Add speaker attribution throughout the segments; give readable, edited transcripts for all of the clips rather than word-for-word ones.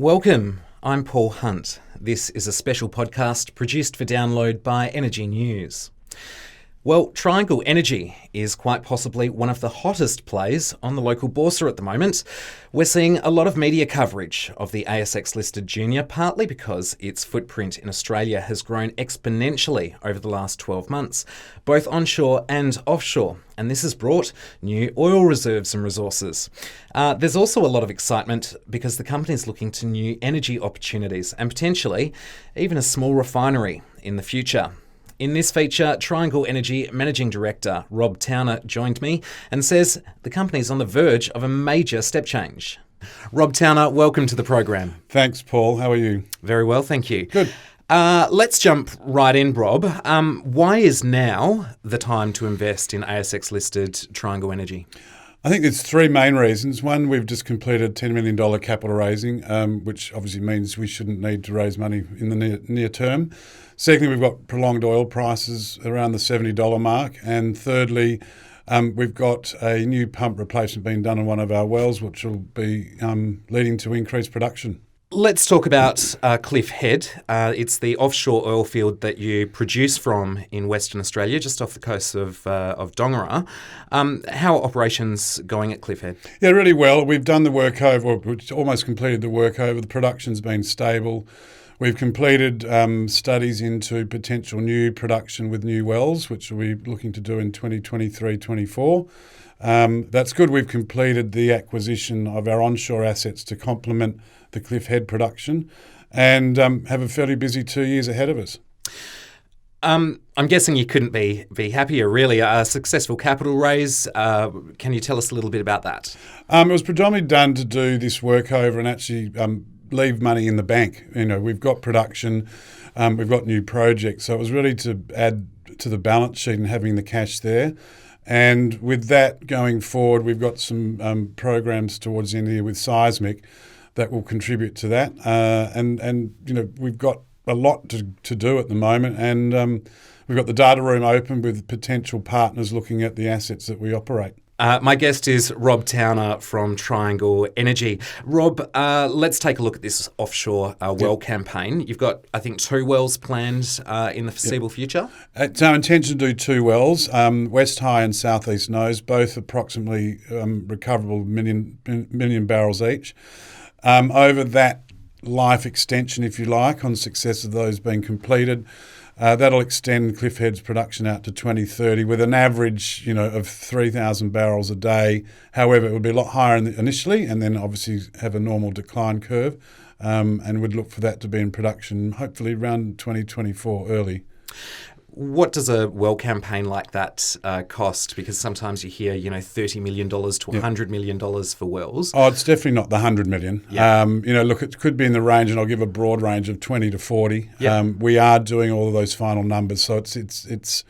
Speaker 1: Welcome, I'm Paul Hunt. This is a special podcast produced for download by Energy News. Well, Triangle Energy is quite possibly one of the hottest plays on the local bourse at the moment. We're seeing a lot of media coverage of the ASX-listed junior, partly because its footprint in Australia has grown exponentially over the last 12 months, both onshore and offshore, and this has brought new oil reserves and resources. There's also a lot of excitement because the company is looking to new energy opportunities and potentially even a small refinery in the future. In this feature, Triangle Energy Managing Director Rob Towner joined me and says the company is on the verge of a major step change. Rob Towner, welcome to the program.
Speaker 2: Thanks, Paul. How are you?
Speaker 1: Very well, thank you.
Speaker 2: Good.
Speaker 1: Let's jump right in, Rob. Why is now the time to invest in ASX-listed Triangle Energy?
Speaker 2: I think there's three main reasons. One, we've just completed $10 million capital raising, which obviously means we shouldn't need to raise money in the near term. Secondly, we've got prolonged oil prices around the $70 mark. And thirdly, we've got a new pump replacement being done on one of our wells, which will be leading to increased production.
Speaker 1: Let's talk about Cliff Head. It's the offshore oil field that you produce from in Western Australia, just off the coast of Dongara. How are operations going at Cliff Head?
Speaker 2: Yeah, really well. We've done the workover, we've almost completed the workover. The production's been stable. We've completed studies into potential new production with new wells, which we'll be looking to do in 2023-24. That's good. We've completed the acquisition of our onshore assets to complement the Cliff Head production and have a fairly busy 2 years ahead of us.
Speaker 1: I'm guessing you couldn't be happier, really. A successful capital raise. Can you tell us a little bit about that?
Speaker 2: It was predominantly done to do this workover and actually leave money in the bank. You know, we've got production, we've got new projects, so it was really to add to the balance sheet and having the cash there. And with that going forward, we've got some programs towards the end of the year with seismic that will contribute to that. And you know, we've got a lot to do at the moment, and we've got the data room open with potential partners looking at the assets that we operate.
Speaker 1: My guest is Rob Towner from Triangle Energy. Rob, let's take a look at this offshore well campaign. You've got, I think, 2 wells planned in the foreseeable future. It's
Speaker 2: our intention to do 2 wells, West High and Southeast Nose, both approximately recoverable million barrels each. Over that life extension, if you like, on success of those being completed, that'll extend Cliff Head's production out to 2030 with an average, of 3,000 barrels a day. However, it would be a lot higher initially, and then obviously have a normal decline curve, and would look for that to be in production hopefully around 2024 early.
Speaker 1: What does a well campaign like that cost? Because sometimes you hear, $30 million to $100 million for wells.
Speaker 2: Oh, it's definitely not the 100 million.
Speaker 1: Yeah.
Speaker 2: Look, it could be in the range, and I'll give a broad range of 20 to 40.
Speaker 1: Yep.
Speaker 2: We are doing all of those final numbers, so it's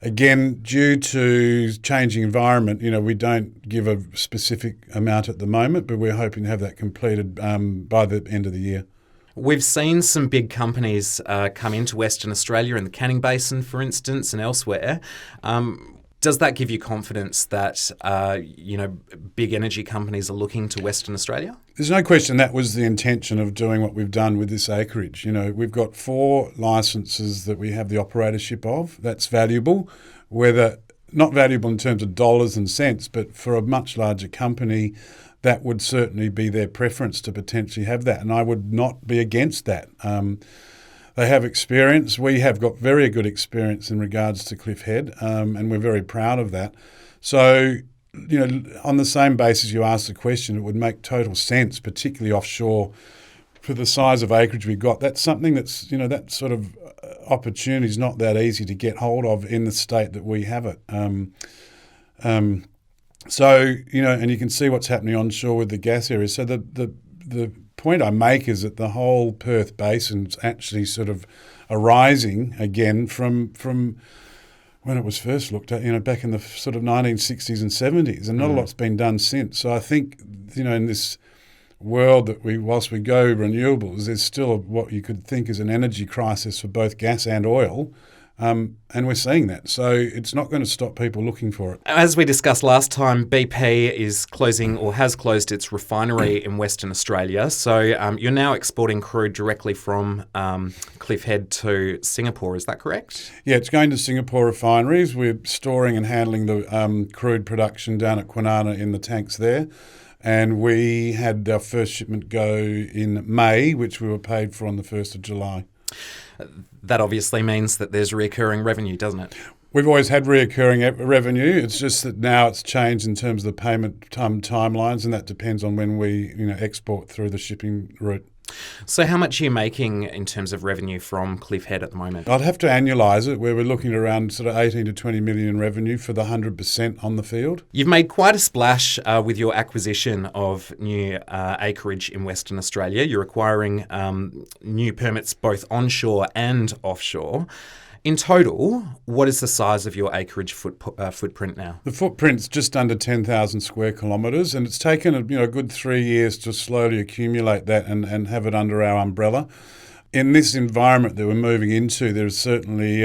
Speaker 2: again, due to changing environment, we don't give a specific amount at the moment, but we're hoping to have that completed by the end of the year.
Speaker 1: We've seen some big companies come into Western Australia in the Canning Basin, for instance, and elsewhere. Does that give you confidence that, big energy companies are looking to Western Australia?
Speaker 2: There's no question that was the intention of doing what we've done with this acreage. We've got 4 licenses that we have the operatorship of. That's valuable, whether not valuable in terms of dollars and cents, but for a much larger company, that would certainly be their preference to potentially have that. And I would not be against that. They have experience. We have got very good experience in regards to Cliff Head, and we're very proud of that. So, on the same basis you asked the question, it would make total sense, particularly offshore, for the size of acreage we've got. That's something that's, that sort of opportunity is not that easy to get hold of in the state that we have it. So, and you can see what's happening onshore with the gas areas. So the point I make is that the whole Perth Basin's actually sort of arising again from when it was first looked at, back in the sort of 1960s and 70s, and not a lot's been done since. So I think, in this world that whilst we go renewables, there's still what you could think is an energy crisis for both gas and oil. And we're seeing that. So it's not going to stop people looking for it.
Speaker 1: As we discussed last time, BP is closing or has closed its refinery in Western Australia. So you're now exporting crude directly from Cliff Head to Singapore. Is that correct?
Speaker 2: Yeah, it's going to Singapore refineries. We're storing and handling the crude production down at Kwinana in the tanks there. And we had our first shipment go in May, which we were paid for on the 1st of July.
Speaker 1: That obviously means that there's recurring revenue, doesn't it?
Speaker 2: We've always had reoccurring revenue. It's just that now it's changed in terms of the payment timelines, and that depends on when we export through the shipping route.
Speaker 1: So how much are you making in terms of revenue from Cliff Head at the moment?
Speaker 2: I'd have to annualise it, where we're looking at around sort of 18 to 20 million in revenue for the 100% on the field.
Speaker 1: You've made quite a splash with your acquisition of new acreage in Western Australia. You're acquiring new permits both onshore and offshore. In total, what is the size of your acreage footprint now?
Speaker 2: The footprint's just under 10,000 square kilometres, and it's taken a good 3 years to slowly accumulate that and have it under our umbrella. In this environment that we're moving into, there's certainly,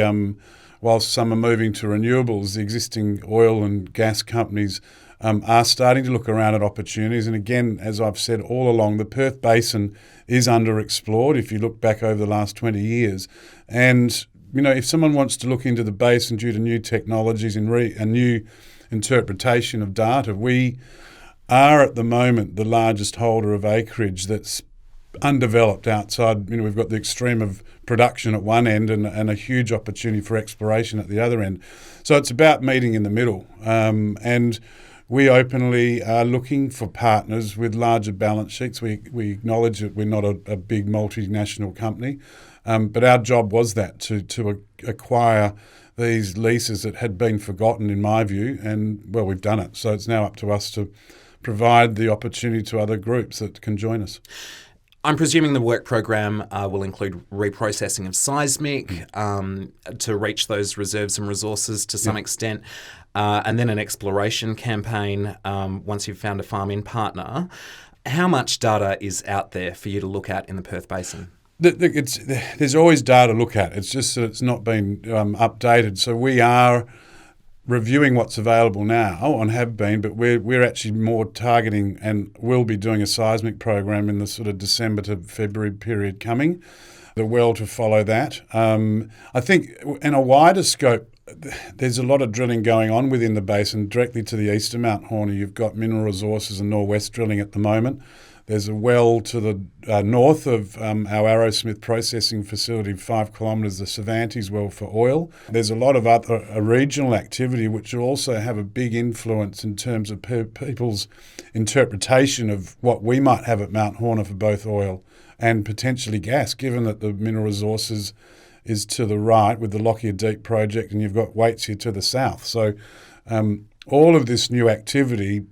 Speaker 2: whilst some are moving to renewables, the existing oil and gas companies are starting to look around at opportunities. And again, as I've said all along, the Perth Basin is underexplored if you look back over the last 20 years. And if someone wants to look into the basin due to new technologies and a new interpretation of data, we are at the moment the largest holder of acreage that's undeveloped outside. We've got the extreme of production at one end and a huge opportunity for exploration at the other end. So it's about meeting in the middle. And we openly are looking for partners with larger balance sheets. We acknowledge that we're not a big multinational company. But our job was that, to acquire these leases that had been forgotten, in my view, and, well, we've done it. So it's now up to us to provide the opportunity to other groups that can join us.
Speaker 1: I'm presuming the work program will include reprocessing of seismic to reach those reserves and resources to some extent, and then an exploration campaign once you've found a farm-in partner. How much data is out there for you to look at in the Perth Basin?
Speaker 2: There's always data to look at. It's just that it's not been updated. So we are reviewing what's available now and have been, but we're actually more targeting and will be doing a seismic program in the sort of December to February period coming. The well to follow that. I think in a wider scope, there's a lot of drilling going on within the basin directly to the east of Mount Horner. You've got mineral resources and northwest drilling at the moment. There's a well to the north of our Arrowsmith processing facility, 5 kilometres, the Cervantes well for oil. There's a lot of other regional activity which will also have a big influence in terms of people's interpretation of what we might have at Mount Horner for both oil and potentially gas, given that the mineral resources is to the right with the Lockyer Deep project and you've got Waitsia to the south. So all of this new activity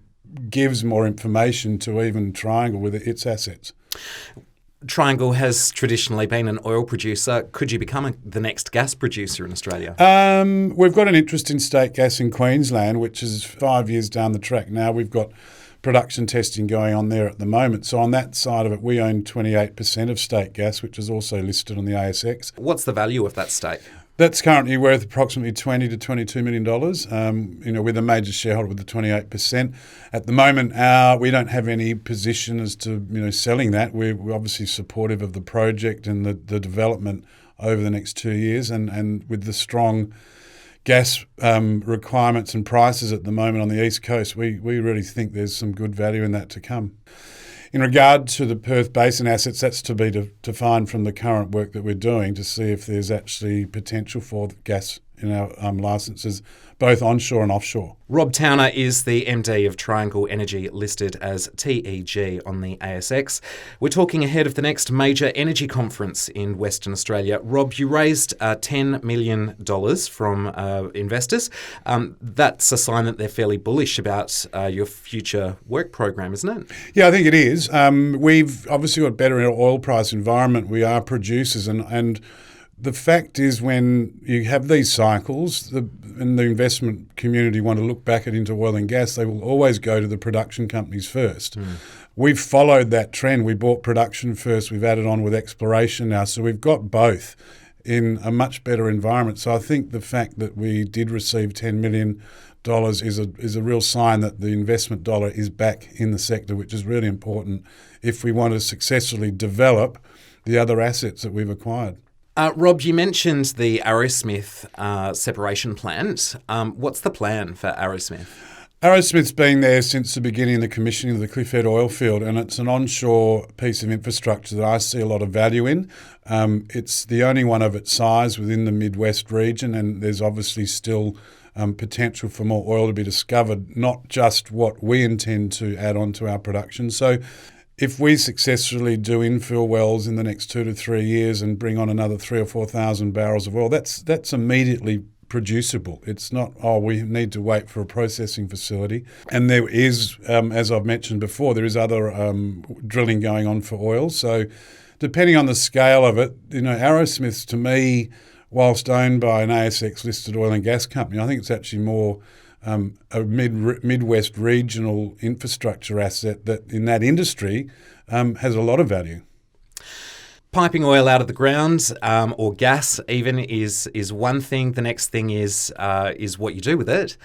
Speaker 2: gives more information to even Triangle with its assets.
Speaker 1: Triangle has traditionally been an oil producer. Could you become the next gas producer in Australia?
Speaker 2: We've got an interest in state gas in Queensland, which is 5 years down the track now. We've got production testing going on there at the moment. So on that side of it, we own 28% of state gas, which is also listed on the ASX.
Speaker 1: What's the value of that stake?
Speaker 2: That's currently worth approximately $20 to $22 million, with a major shareholder with the 28%. At the moment, we don't have any position as to selling that. We're obviously supportive of the project and the development over the next 2 years. And with the strong gas requirements and prices at the moment on the East Coast, we really think there's some good value in that to come. In regard to the Perth Basin assets, that's to be defined from the current work that we're doing to see if there's actually potential for gas in our licences, both onshore and offshore.
Speaker 1: Rob Towner is the MD of Triangle Energy, listed as TEG on the ASX. We're talking ahead of the next major energy conference in Western Australia. Rob, you raised $10 million from investors. That's a sign that they're fairly bullish about your future work program, isn't it?
Speaker 2: Yeah, I think it is. We've obviously got better oil price environment. We are producers and the fact is, when you have these cycles, and the investment community want to look back into oil and gas, they will always go to the production companies first. We've followed that trend. We bought production first. We've added on with exploration now. So we've got both. in a much better environment. So I think the fact that we did receive $10 million is a real sign that the investment dollar is back in the sector, which is really important if we want to successfully develop the other assets that we've acquired.
Speaker 1: Rob, you mentioned the Arrowsmith separation plant. What's the plan for Arrowsmith?
Speaker 2: Arrowsmith's been there since the beginning of the commissioning of the Cliffhead oil field, and it's an onshore piece of infrastructure that I see a lot of value in. It's the only one of its size within the Midwest region, and there's obviously still potential for more oil to be discovered, not just what we intend to add on to our production. So if we successfully do infill wells in the next 2 to 3 years and bring on another 3,000 or 4,000 barrels of oil, that's immediately producible. It's not, we need to wait for a processing facility. And there is, as I've mentioned before, there is other drilling going on for oil. So depending on the scale of it, Arrowsmith, to me, whilst owned by an ASX-listed oil and gas company, I think it's actually more a Midwest regional infrastructure asset that in that industry has a lot of value.
Speaker 1: Piping oil out of the ground, or gas even, is one thing. The next thing is what you do with it.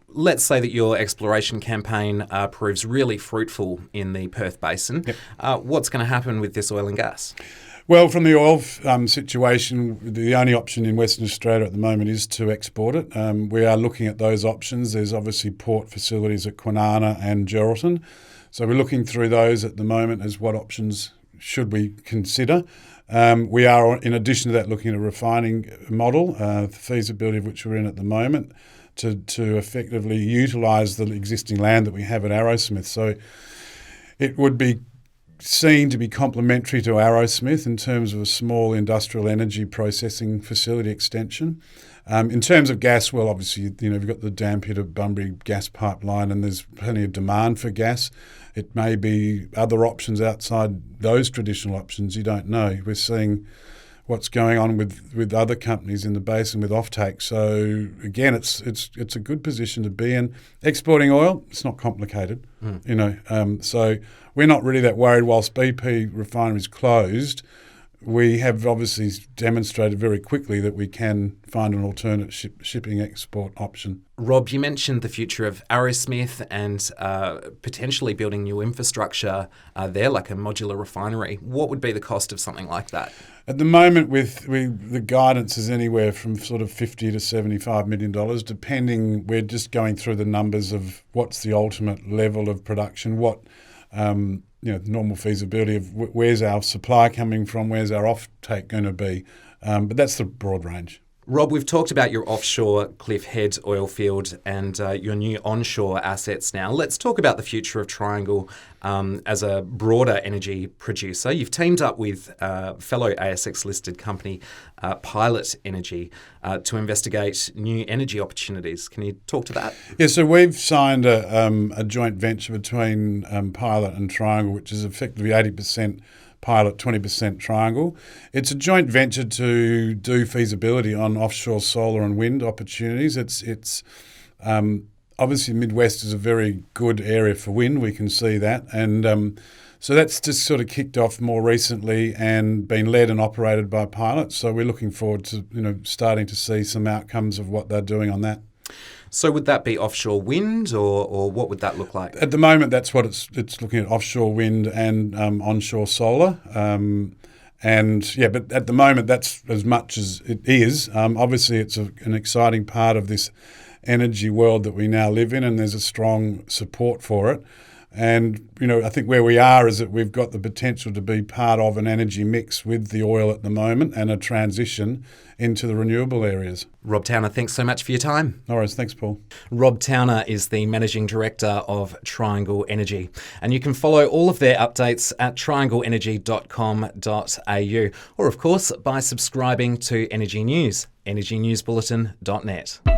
Speaker 1: Let's say that your exploration campaign proves really fruitful in the Perth Basin. Yep. What's going to happen with this oil and gas?
Speaker 2: Well, from the oil situation, the only option in Western Australia at the moment is to export it. We are looking at those options. There's obviously port facilities at Kwinana and Geraldton. So we're looking through those at the moment as what options should we consider. We are, in addition to that, looking at a refining model, the feasibility of which we're in at the moment, to effectively utilise the existing land that we have at Arrowsmith. So it would be seen to be complementary to Arrowsmith in terms of a small industrial energy processing facility extension. In terms of gas, well, obviously, you've got the Dampier of Bunbury gas pipeline, and there's plenty of demand for gas. It may be other options outside those traditional options. You don't know. We're seeing what's going on with other companies in the basin with offtake. So again, it's a good position to be in. Exporting oil, it's not complicated, So we're not really that worried. Whilst BP refineries closed, we have obviously demonstrated very quickly that we can find an alternate shipping export option.
Speaker 1: Rob, you mentioned the future of Arrowsmith and potentially building new infrastructure there, like a modular refinery. What would be the cost of something like that?
Speaker 2: At the moment, the guidance is anywhere from sort of $50 to $75 million, depending. We're just going through the numbers of what's the ultimate level of production, what normal feasibility of where's our supply coming from, where's our offtake going to be. But that's the broad range.
Speaker 1: Rob, we've talked about your offshore Cliffhead oil field and your new onshore assets now. Let's talk about the future of Triangle as a broader energy producer. You've teamed up with fellow ASX-listed company Pilot Energy to investigate new energy opportunities. Can you talk to that?
Speaker 2: Yeah, so we've signed a joint venture between Pilot and Triangle, which is effectively 80% Pilot, 20% Triangle. It's a joint venture to do feasibility on offshore solar and wind opportunities. It's obviously Midwest is a very good area for wind. We can see that, and so that's just sort of kicked off more recently and been led and operated by Pilot. So we're looking forward to starting to see some outcomes of what they're doing on that.
Speaker 1: So would that be offshore wind, or what would that look like?
Speaker 2: At the moment, that's what it's looking at: offshore wind and onshore solar. But at the moment, that's as much as it is. Obviously, it's an exciting part of this energy world that we now live in, and there's a strong support for it. And, I think where we are is that we've got the potential to be part of an energy mix with the oil at the moment and a transition into the renewable areas.
Speaker 1: Rob Towner, thanks so much for your time.
Speaker 2: No worries. Thanks, Paul. Rob
Speaker 1: Towner is the Managing Director of Triangle Energy. And you can follow all of their updates at triangleenergy.com.au or, of course, by subscribing to Energy News, energynewsbulletin.net.